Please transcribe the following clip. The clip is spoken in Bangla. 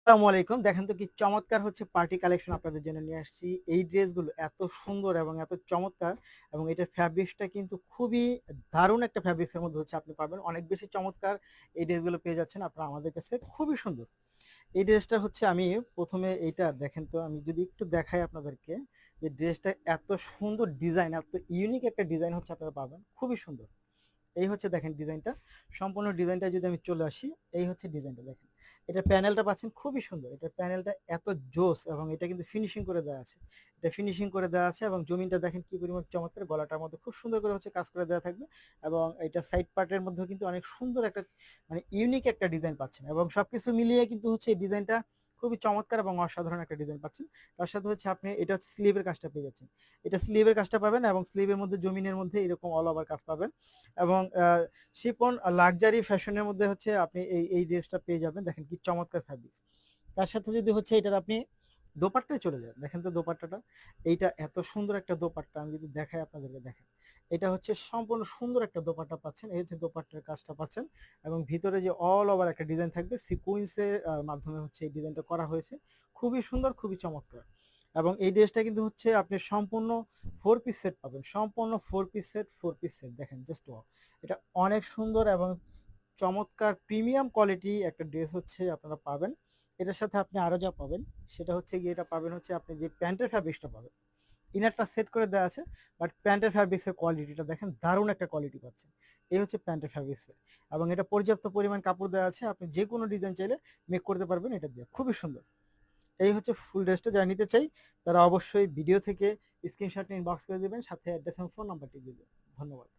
আসসালামু আলাইকুম। দেখেন তো কি চমৎকার হচ্ছে পার্টি কালেকশন আপনাদের জন্য নিয়ে আসছি। এই ড্রেসগুলো এত সুন্দর এবং এত চমৎকার এবং এটার ফ্যাব্রিক্সটা কিন্তু খুবই দারুণ একটা ফ্যাব্রিক্স এর মধ্যে হচ্ছে আপনি পাবেন। অনেক বেশি চমৎকার এই ড্রেসগুলো পেয়ে যাচ্ছেন আপনারা আমাদের কাছে। খুবই সুন্দর। এই ড্রেসটা হচ্ছে আমি ১ম এ এইটা দেখেন তো আমি যদি একটু দেখাই আপনাদেরকে যে ড্রেসটা এত সুন্দর ডিজাইন, এত ইউনিক একটা ডিজাইন হচ্ছে আপনারা পাবেন। খুবই সুন্দর। এই হচ্ছে দেখেন ডিজাইনটা, সম্পূর্ণ ডিজাইনটা যদি আমি চলে আসি, এই হচ্ছে ডিজাইনটা দেখেন। এটা প্যানেলটা পাচ্ছেন খুবই সুন্দর। এটা প্যানেলটা এত জোস এবং এটা কিন্তু ফিনিশিং করে দেওয়া আছে। এটা ফিনিশিং করে দেওয়া আছে এবং জমিনটা দেখেন কি পরিমাণ চমৎকার, গলাটার মধ্যে খুব সুন্দর করে হচ্ছে কাজ করে দেওয়া থাকবে এবং এটা সাইড পার্টের মধ্যেও কিন্তু অনেক সুন্দর একটা মানে ইউনিক একটা ডিজাইন পাচ্ছেন এবং সবকিছু মিলিয়ে কিন্তু হচ্ছে এই ডিজাইনটা খুবই চমৎকার এবং অসাধারণ একটা ডিজাইন পাচ্ছেন। তার সাথে হচ্ছে আপনি এটা হচ্ছে স্লিভের কাজটা পেয়ে যাচ্ছেন। এটা স্লিভের কাজটা পাবেন এবং স্লিভের মধ্যে জমিনের মধ্যে এরকম অল ওভার কাজ পাবেন এবং শিফন লাক্সারি ফ্যাশনের মধ্যে হচ্ছে আপনি এই ড্রেসটা পেয়ে যাবেন। দেখেন কি চমৎকার ফ্যাব্রিক্স। তার সাথে যদি হচ্ছে এটার আপনি দোপাট্টায় চলে যান, দেখেন তো দোপাট্টাটা, এইটা এত সুন্দর একটা দোপাট্টা আমি যদি দেখাই আপনাদেরকে দেখেন। এটা হচ্ছে সম্পূর্ণ সুন্দর একটা দোপাট্টা পাচ্ছেন। এই হচ্ছে দোপাট্টার কাজটা পাচ্ছেন এবং ভিতরে যে অল ওভার একটা ডিজাইন থাকবে সিকোয়েন্সের মাধ্যমে হচ্ছে এই ডিজাইনটা করা হয়েছে। খুবই সুন্দর, খুবই চমৎকার। এবং এই ড্রেসটা কিন্তু হচ্ছে আপনি সম্পূর্ণ 4 পিস সেট পাবেন। সম্পূর্ণ 4 পিস সেট, 4 পিস সেট দেখেন জাস্ট ওয়াও! এটা অনেক সুন্দর এবং চমৎকার প্রিমিয়াম কোয়ালিটি একটা ড্রেস হচ্ছে আপনারা পাবেন। এটার সাথে আপনি আরো যা পাবেন সেটা হচ্ছে গিয়ে এটা পাবেন হচ্ছে আপনি যে প্যান্টের ফ্যাব্রিক্সটা পাবেন। ইনারটা সেট করে দেওয়া আছে বাট প্যান্টের ফ্যাব্রিক্সের কোয়ালিটিটা দেখেন দারুণ একটা কোয়ালিটি পাচ্ছেন। এই হচ্ছে প্যান্টের ফ্যাব্রিক্সের এবং এটা পর্যাপ্ত পরিমাণ কাপড় দেওয়া আছে। আপনি যেকোনো ডিজাইন চাইলে মেক করতে পারবেন এটা দিয়ে। খুবই সুন্দর। এই হচ্ছে ফুল ড্রেসটা, যারা নিতে চাই তারা অবশ্যই ভিডিও থেকে স্ক্রিনশট নিয়ে ইনবক্স করে দিবেন, সাথে অ্যাড্রেস এবং ফোন নাম্বারটি দিয়ে দেবেন। ধন্যবাদ।